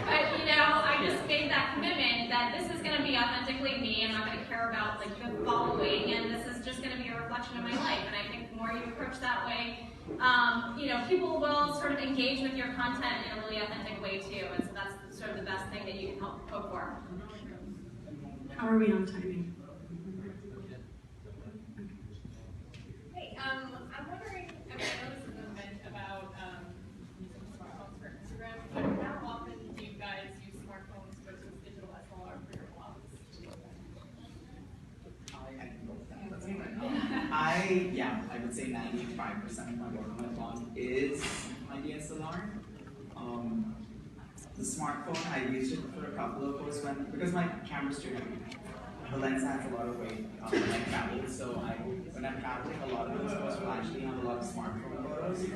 S4: But, I just made that commitment that this is going to be authentically me. I'm not going to care about, like, the following, and this is just going to be a reflection of my life. And I think the more you approach that way, people will sort of engage with your content in a really authentic way too, and so that's sort of the best thing that you can hope for.
S2: How are we on timing?
S10: Hey, I'm wondering, I know this is a movement about using smartphones for Instagram, but how often do you guys use smartphones versus digital SLR for your blogs?
S9: I would say 95% of my work on my blog is my DSLR. The smartphone, I used it for a couple of posts because my camera's too heavy. The lens has a lot of weight when I travel, so when I'm traveling, a lot of those posts will actually have a lot of smartphone photos.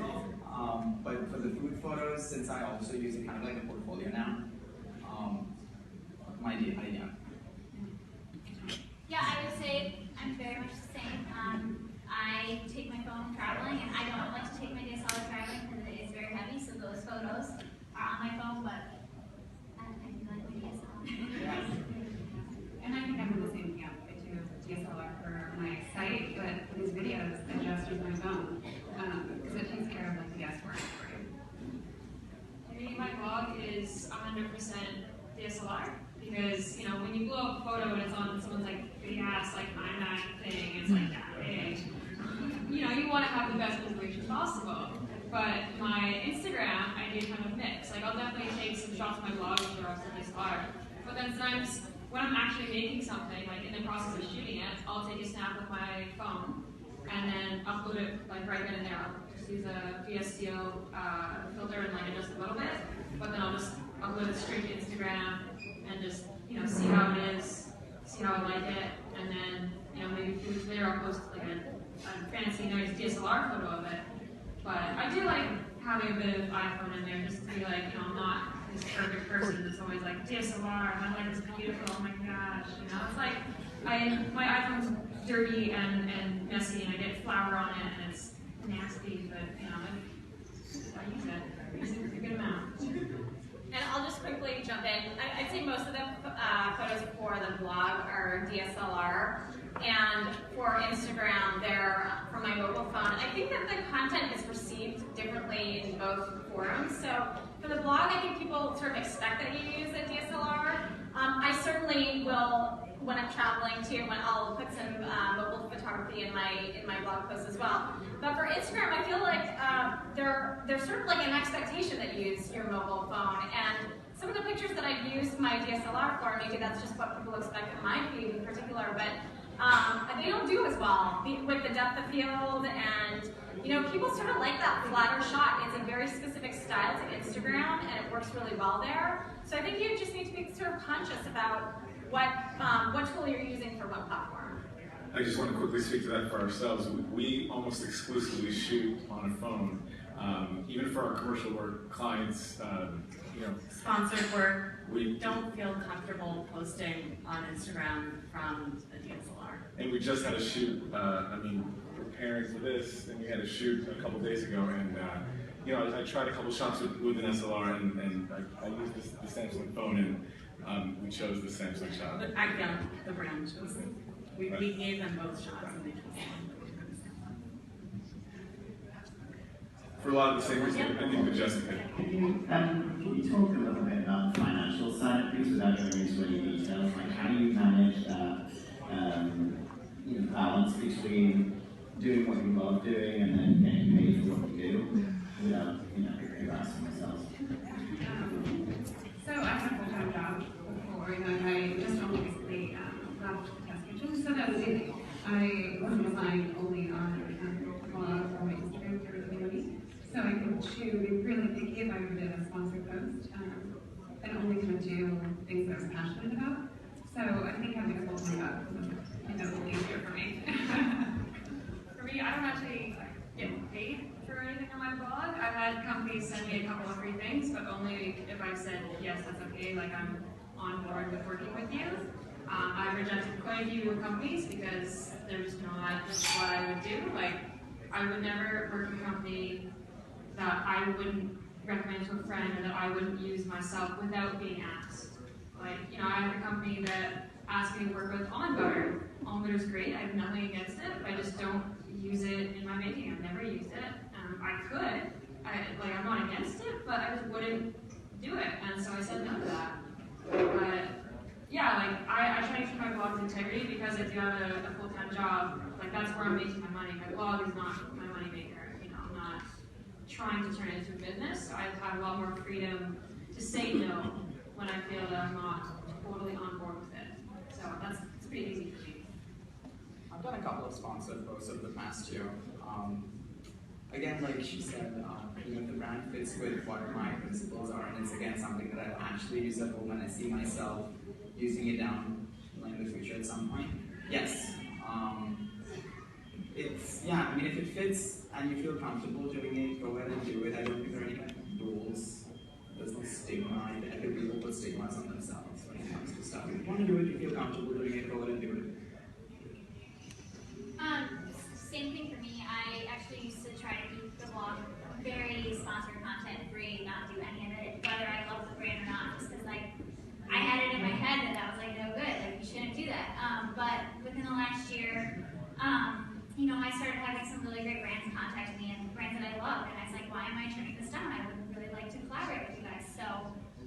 S9: But for the food photos, since I also use it kind of like a portfolio now, my idea.
S7: Yeah, I would say I'm very much the same. I take my phone traveling, and I don't like to take my DSLR traveling because it is very heavy, so those photos are on my phone, but I do like my DSLR.
S5: And I think I'm in the same camp. I do DSLR for my site, but for these videos, I just use my phone because it takes care of like the guesswork for you.
S8: I mean, my blog is 100% DSLR because, when you blow up a photo and it's on someone's like big ass like iMac thing, it's like that big. You want to have the best resolution possible. But my Instagram, I do kind of mix. Like, I'll definitely take some shots of my blog and the rest of DSLR. But then sometimes when I'm actually making something, like in the process of shooting it, I'll take a snap with my phone and then upload it like right then and there. I'll just use a VSCO filter and like adjust a little bit, but then I'll just upload it straight to Instagram and just see how it is, see how I like it, and then maybe a few weeks later I'll post like a fancy nice DSLR photo of it. But I do like having a bit of iPhone in there just to be like, I'm not this perfect person that's always like DSLR, my life is beautiful, oh my gosh, it's like my iPhone's dirty and messy, and I get flour on it, and it's nasty, but I use it a good amount.
S4: And I'll just quickly jump in. I'd say most of the photos for the blog are DSLR, and for Instagram, they're from my mobile phone. I think that the content is perceived differently differently in both forums. So for the blog, I think people sort of expect that you use a DSLR. I certainly will, when I'm traveling too, when I'll put some mobile photography in my blog post as well. But for Instagram, I feel like there's sort of like an expectation that you use your mobile phone. And some of the pictures that I've used my DSLR for, maybe that's just what people expect in my feed in particular, but they don't do as well with the depth of field, and people sort of like that flatter shot. It's a very specific style to Instagram, and it works really well there. So I think you just need to be sort of conscious about what tool you're using for what platform.
S3: I just want to quickly speak to that for ourselves. We almost exclusively shoot on a phone, even for our commercial work clients.
S2: Sponsored work, we don't feel comfortable posting on Instagram from a DSLR.
S3: And we just had a shoot, preparing for this, and we had a shoot a couple days ago, and I tried a couple shots with an SLR, and I used the Samsung phone, and we chose the Samsung shot.
S2: But the brand chose. We gave them both shots, and they chose one.
S3: For a lot of the same reasons, I think with Jessica.
S12: Can you talk a little bit about the financial side of things without going into any details? Like, how do you manage that balance between doing what you love doing and then getting paid for what you do without, embarrassing yourself?
S5: So I had a full-time job before that I just only recently left test kitchen, so that was easy. I wasn't relying only on blog or my Instagram for the money. So I could choose, really picky if I did a sponsored post, and only kind of do things that I was passionate about. So I think having a full-time job was a little easier for me.
S8: For me, I don't actually get paid for anything on my blog. I've had companies send me a couple of free things, but only if I've said, yes, that's okay, like I'm on board with working with you. I've rejected quite a few companies because they're just not what I would do. Like, I would never work with a company that I wouldn't recommend to a friend or that I wouldn't use myself without being asked. Like, I have a company that asked me to work with almond butter. Almond butter is great, I have nothing against it, but I just don't use it in my baking. I've never used it. I could, I'm not against it, but I just wouldn't do it, and so I said no to that. But yeah, I try to keep my blog's integrity because I do have a full-time job. That's where I'm making my money. My blog is not my money maker. I'm not trying to turn it into a business. So I've had a lot more freedom to say no when I feel that I'm not totally on board with it. So it's pretty easy for me.
S9: I've done a couple of sponsored posts over the past year. Again, like she said, if the brand fits with what my principles are, and it's again something that I'll actually use at home and I see myself using it down in the future at some point. Yes. If it fits and you feel comfortable doing it, go ahead and do it. I don't think there are any kind of rules. There's no stigma. I think people put stigmas on themselves when it comes to stuff. If you want to do it, you feel comfortable doing it, go ahead and do it.
S7: Same thing for me. I actually used to try to keep the blog very sponsored content free, not do any of it, whether I love the brand or not, just because I had it in my head that I was like, no good, you shouldn't do that. But within the last year, I started having some really great brands contact me and brands that I love, and I was like, why am I turning this down? I would really like to collaborate with you guys. So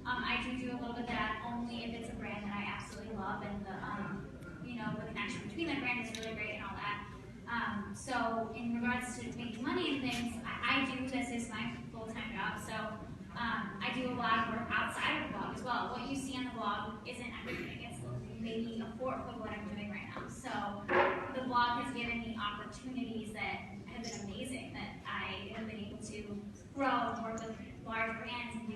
S7: I do a little bit of that only if it's a brand that I absolutely love, and the connection between that brand is really great and all that. So in regards to making money and things, I do this as my full-time job. So I do a lot of work outside of the blog as well. What you see on the blog isn't everything. It's maybe a fourth of what I'm doing right now. So the blog has given me opportunities that have been amazing, that I have been able to grow and work with large brands and do,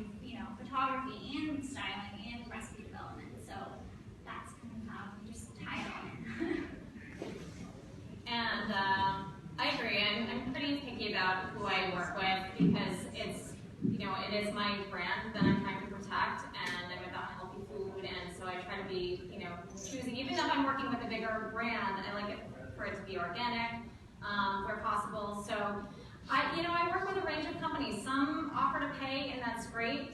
S7: photography and styling and recipe development. So that's kind of how we just tie it all in.
S4: And I agree. I'm pretty picky about who I work with because it's, it is my brand that I'm trying to protect, and I'm about healthy food, and so I try to be, choosing. Even if I'm working with a bigger brand, I like it for it to be organic, where possible. So I work with a range of companies. Some offer to pay, and that's great.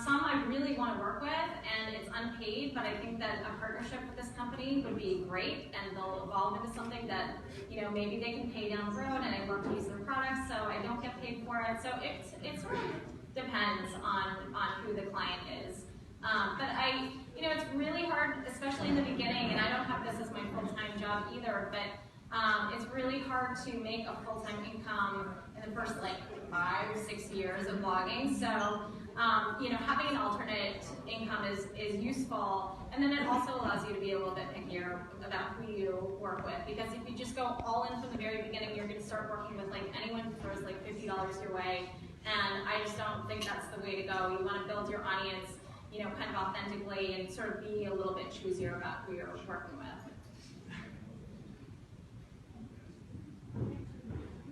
S4: Some I really want to work with, and it's unpaid, but I think that a partnership with this company would be great, and they'll evolve into something that, maybe they can pay down the road, and I love to use their products, so I don't get paid looking for it. So it sort of depends on who the client is. But it's really hard, especially in the beginning, and I don't have this as my full-time job either, but it's really hard to make a full-time income in the first 5 or 6 years of blogging. So, having an alternate income is useful, and then it also allows you to be a little bit pickier about who you work with, because if you just go all in from the very beginning, you're going to start working with anyone who throws $50 your way, and I just don't think that's the way to go. You want to build your audience, kind of authentically, and sort of be a little bit choosier about who you're working with.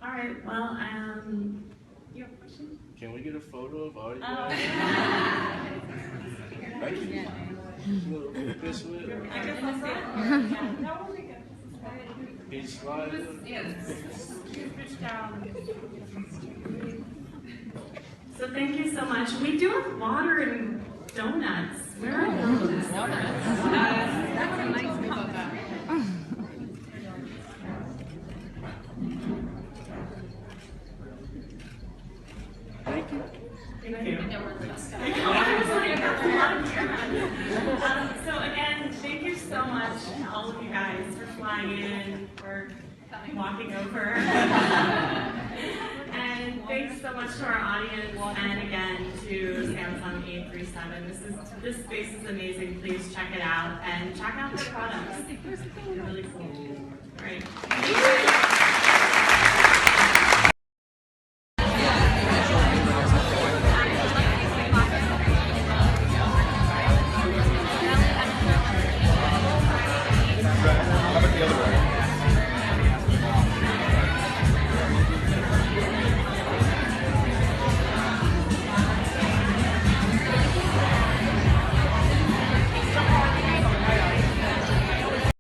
S2: All right, well, you have a question?
S13: Can we get a photo of all you
S2: Oh.
S13: guys? Thank you. This way.
S2: I guess I'll say it. That will be good.
S13: Each slide.
S2: Yes. Reach down. So thank you so much. We do have water and donuts. Where are those?
S10: That reminds me about that.
S13: Thank you.
S2: Thank you. So again, thank you so much to all of you guys for flying in, for walking over. And thanks so much to our audience, and again to Samsung 837. This space is amazing. Please check it out and check out their products. They're really cool. Great.